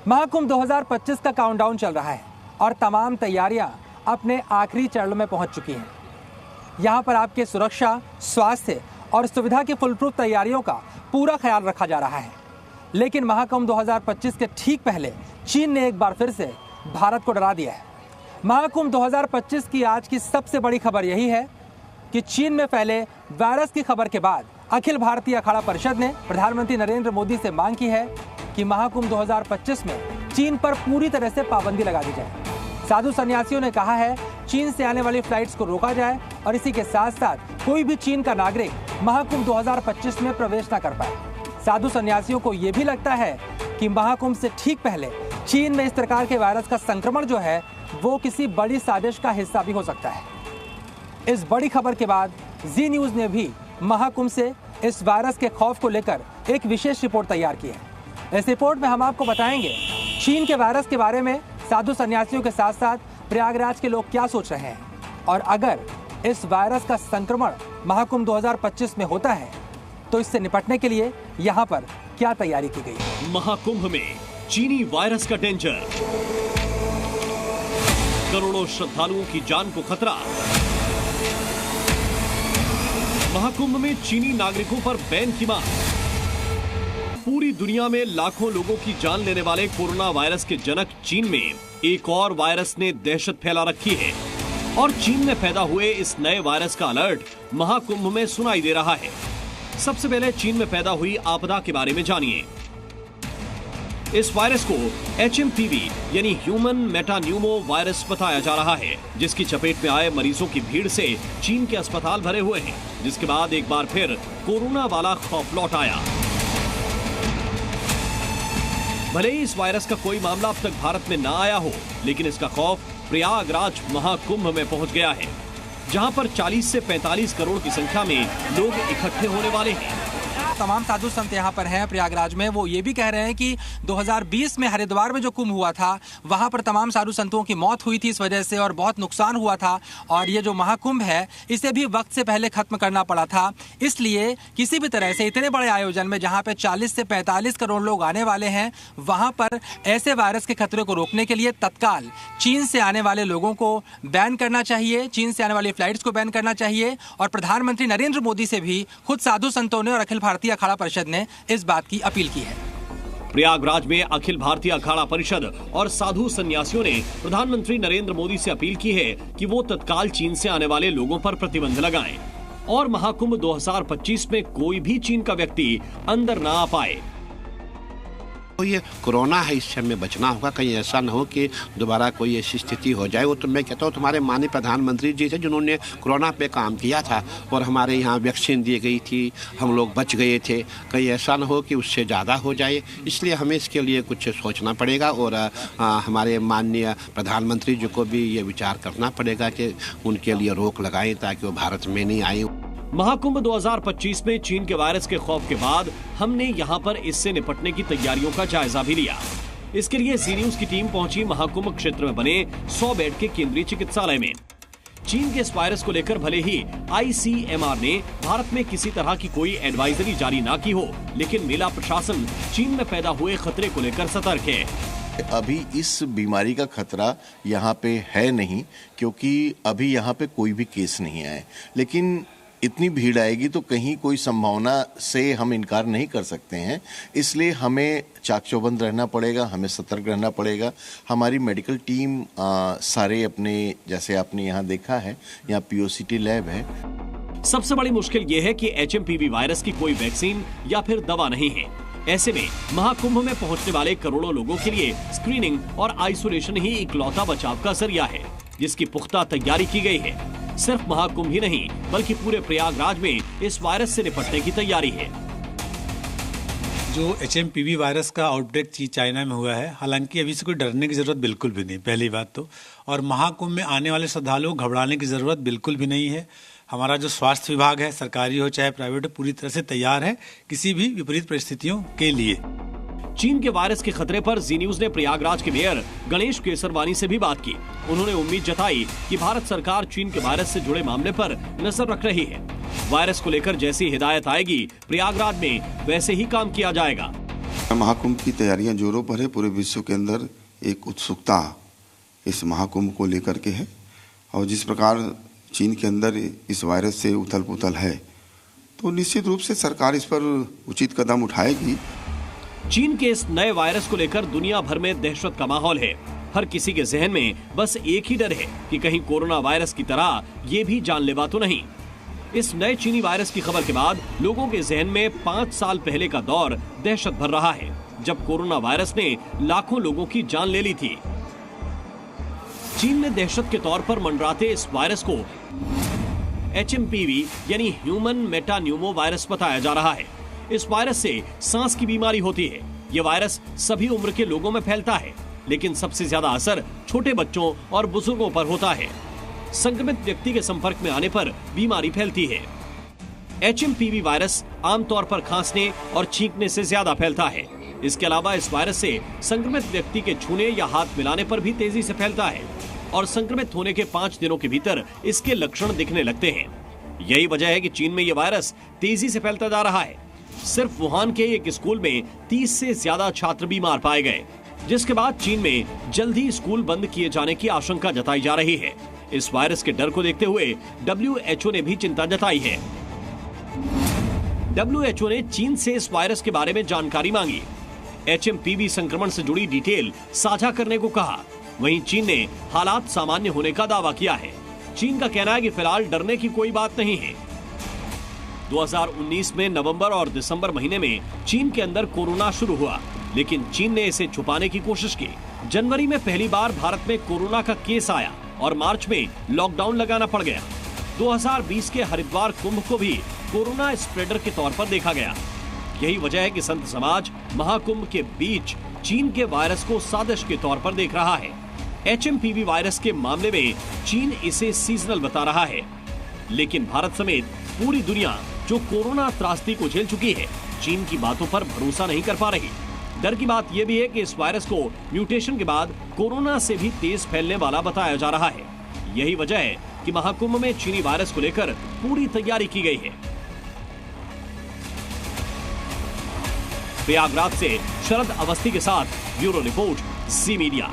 महाकुंभ 2025 का काउंटडाउन चल रहा है और तमाम तैयारियां अपने आखिरी चरणों में पहुंच चुकी हैं। यहां पर आपके सुरक्षा, स्वास्थ्य और सुविधा की फुलप्रूफ तैयारियों का पूरा ख्याल रखा जा रहा है। लेकिन महाकुंभ 2025 के ठीक पहले चीन ने एक बार फिर से भारत को डरा दिया है। महाकुंभ 2025 की आज की सबसे बड़ी खबर यही है कि चीन में फैले वायरस की खबर के बाद अखिल भारतीय अखाड़ा परिषद ने प्रधानमंत्री नरेंद्र मोदी से मांग की है कि महाकुंभ 2025 में चीन पर पूरी तरह से पाबंदी लगा दी जाए। साधु सन्यासियों ने कहा है चीन से आने वाली फ्लाइट्स को रोका जाए और इसी के साथ साथ कोई भी चीन का नागरिक महाकुंभ 2025 में प्रवेश न कर पाए। साधु सन्यासियों को यह भी लगता है कि महाकुंभ से ठीक पहले चीन में इस प्रकार के वायरस का संक्रमण जो है वो किसी बड़ी साजिश का हिस्सा भी हो सकता है। इस बड़ी खबर के बाद जी न्यूज ने भी महाकुंभ से इस वायरस के खौफ को लेकर एक विशेष रिपोर्ट तैयार की है। इस रिपोर्ट में हम आपको बताएंगे चीन के वायरस के बारे में साधु सन्यासियों के साथ साथ प्रयागराज के लोग क्या सोच रहे हैं और अगर इस वायरस का संक्रमण महाकुंभ 2025 में होता है तो इससे निपटने के लिए यहाँ पर क्या तैयारी की गई है। महाकुंभ में चीनी वायरस का डेंजर, करोड़ों श्रद्धालुओं की जान को खतरा। महाकुंभ में चीनी नागरिकों पर बैन की मांग। पूरी दुनिया में लाखों लोगों की जान लेने वाले कोरोना वायरस के जनक चीन में एक और वायरस ने दहशत फैला रखी है और चीन में पैदा हुए इस नए वायरस का अलर्ट महाकुंभ में सुनाई दे रहा है। सबसे पहले चीन में पैदा हुई आपदा के बारे में जानिए। इस वायरस को HMPV यानी ह्यूमन मेटान्यूमो वायरस बताया जा रहा है, जिसकी चपेट में आए मरीजों की भीड़ से चीन के अस्पताल भरे हुए हैं, जिसके बाद एक बार फिर कोरोना वाला खौफ लौट आया। भले ही इस वायरस का कोई मामला अब तक भारत में ना आया हो, लेकिन इसका खौफ प्रयागराज महाकुंभ में पहुंच गया है, जहां पर 40 से 45 करोड़ की संख्या में लोग इकट्ठे होने वाले हैं। तमाम साधु संत यहाँ पर हैं प्रयागराज में। वो ये भी कह रहे हैं कि 2020 में हरिद्वार में जो कुंभ हुआ था वहाँ पर तमाम साधु संतों की मौत हुई थी इस वजह से और बहुत नुकसान हुआ था और ये जो महाकुंभ है इसे भी वक्त से पहले खत्म करना पड़ा था। इसलिए किसी भी तरह से इतने बड़े आयोजन में जहाँ पे 40 से 45 करोड़ लोग आने वाले हैं वहाँ पर ऐसे वायरस के खतरे को रोकने के लिए तत्काल चीन से आने वाले लोगों को बैन करना चाहिए, चीन से आने वाली फ्लाइट्स को बैन करना चाहिए। और प्रधानमंत्री नरेंद्र मोदी से भी खुद साधु संतों ने और अखिल भारतीय अखाड़ा परिषद ने इस बात की अपील की है। प्रयागराज में अखिल भारतीय अखाड़ा परिषद और साधु सन्यासियों ने प्रधानमंत्री नरेंद्र मोदी से अपील की है कि वो तत्काल चीन से आने वाले लोगों पर प्रतिबंध लगाएं और महाकुंभ 2025 में कोई भी चीन का व्यक्ति अंदर ना आ पाए। तो ये कोरोना है, इससे हमें बचना होगा, कहीं ऐसा न हो कि दोबारा कोई ऐसी स्थिति हो जाए। वो तो मैं कहता हूँ तुम्हारे माननीय प्रधानमंत्री जी थे जिन्होंने कोरोना पे काम किया था और हमारे यहाँ वैक्सीन दी गई थी, हम लोग बच गए थे। कहीं ऐसा न हो कि उससे ज़्यादा हो जाए, इसलिए हमें इसके लिए कुछ सोचना पड़ेगा और हमारे माननीय प्रधानमंत्री जी को भी ये विचार करना पड़ेगा कि उनके लिए रोक लगाएं ताकि वो भारत में नहीं आए। महाकुंभ 2025 में चीन के वायरस के खौफ के बाद हमने यहाँ पर इससे निपटने की तैयारियों का जायजा भी लिया। इसके लिए जी न्यूज की टीम पहुंची महाकुंभ क्षेत्र में बने 100 बेड के केंद्रीय चिकित्सालय में। चीन के इस वायरस को लेकर भले ही ICMR ने भारत में किसी तरह की कोई एडवाइजरी जारी ना की हो, लेकिन मेला प्रशासन चीन में पैदा हुए खतरे को लेकर सतर्क है। अभी इस बीमारी का खतरा यहाँ पे है नहीं, क्योंकि अभी यहाँ पे कोई भी केस नहीं आए, लेकिन इतनी भीड़ आएगी तो कहीं कोई संभावना से हम इनकार नहीं कर सकते हैं। इसलिए हमें चाक-चौबंद रहना पड़ेगा, हमें सतर्क रहना पड़ेगा। हमारी मेडिकल टीम सारे अपने, जैसे आपने यहाँ देखा है, यहाँ POCT लैब है। सबसे बड़ी मुश्किल ये है कि HMPV वायरस की कोई वैक्सीन या फिर दवा नहीं है। ऐसे में महाकुंभ में पहुंचने वाले करोड़ों लोगों के लिए स्क्रीनिंग और आइसोलेशन ही इकलौता बचाव का जरिया है, जिसकी पुख्ता तैयारी की गई है। सिर्फ महाकुंभ ही नहीं बल्कि पूरे प्रयागराज में इस वायरस से निपटने की तैयारी है। जो HMPV वायरस का आउटब्रेक चाइना में हुआ है, हालांकि अभी से कोई डरने की जरूरत बिल्कुल भी नहीं, पहली बात तो। और महाकुंभ में आने वाले श्रद्धालुओं को घबराने की जरूरत बिल्कुल भी नहीं है। हमारा जो स्वास्थ्य विभाग है, सरकारी हो चाहे प्राइवेट हो, पूरी तरह से तैयार है किसी भी विपरीत परिस्थितियों के लिए। चीन के वायरस के खतरे पर जी न्यूज ने प्रयागराज के मेयर गणेश केसरवानी से भी बात की। उन्होंने उम्मीद जताई कि भारत सरकार चीन के वायरस से जुड़े मामले पर नजर रख रही है। वायरस को लेकर जैसी हिदायत आएगी प्रयागराज में वैसे ही काम किया जाएगा। महाकुंभ की तैयारियां जोरों पर है। पूरे विश्व के अंदर एक उत्सुकता इस महाकुंभ को लेकर के है और जिस प्रकार चीन के अंदर इस वायरस से उथल पुथल है तो निश्चित रूप से सरकार इस पर उचित कदम उठाएगी। चीन के इस नए वायरस को लेकर दुनिया भर में दहशत का माहौल है। हर किसी के जहन में बस एक ही डर है कि कहीं कोरोना वायरस की तरह ये भी जानलेवा तो नहीं। इस नए चीनी वायरस की खबर के बाद लोगों के जहन में 5 साल पहले का दौर दहशत भर रहा है, जब कोरोना वायरस ने लाखों लोगों की जान ले ली थी। चीन में दहशत के तौर पर मंडराते इस वायरस को HMPV यानी ह्यूमन मेटान्यूमो वायरस बताया जा रहा है। इस वायरस से सांस की बीमारी होती है। ये वायरस सभी उम्र के लोगों में फैलता है, लेकिन सबसे ज्यादा असर छोटे बच्चों और बुजुर्गों पर होता है। संक्रमित व्यक्ति के संपर्क में आने पर बीमारी फैलती है। HMPV वायरस आमतौर पर खांसने और छींकने से ज्यादा फैलता है। इसके अलावा इस वायरस से संक्रमित व्यक्ति के छूने या हाथ मिलाने पर भी तेजी से फैलता है और संक्रमित होने के 5 दिनों के भीतर इसके लक्षण दिखने लगते हैं। यही वजह है कि चीन में यह वायरस तेजी से फैलता जा रहा है। सिर्फ वुहान के एक स्कूल में 30 से ज्यादा छात्र बीमार पाए गए, जिसके बाद चीन में जल्द ही स्कूल बंद किए जाने की आशंका जताई जा रही है। इस वायरस के डर को देखते हुए WHO ने भी चिंता जताई है। WHO ने चीन से इस वायरस के बारे में जानकारी मांगी, HMPV संक्रमण से जुड़ी डिटेल साझा करने को कहा। वहीं चीन ने हालात सामान्य होने का दावा किया है। चीन का कहना है कि फिलहाल डरने की कोई बात नहीं है। 2019 में नवंबर और दिसंबर महीने में चीन के अंदर कोरोना शुरू हुआ, लेकिन चीन ने इसे छुपाने की कोशिश की। जनवरी में पहली बार भारत में कोरोना का केस आया और मार्च में लॉकडाउन लगाना पड़ गया। 2020 के हरिद्वार कुंभ को भी कोरोना स्प्रेडर के तौर पर देखा गया। यही वजह है कि संत समाज महाकुंभ के बीच चीन के वायरस को साजिश के तौर पर देख रहा है। HMPV वायरस के मामले में चीन इसे सीजनल बता रहा है, लेकिन भारत समेत पूरी दुनिया जो कोरोना त्रासदी को झेल चुकी है, चीन की बातों पर भरोसा नहीं कर पा रही। डर की बात यह भी है कि इस वायरस को म्यूटेशन के बाद कोरोना से भी तेज फैलने वाला बताया जा रहा है। यही वजह है कि महाकुंभ में चीनी वायरस को लेकर पूरी तैयारी की गई है। प्रयागराज से शरद अवस्थी के साथ ब्यूरो रिपोर्ट, ज़ी मीडिया।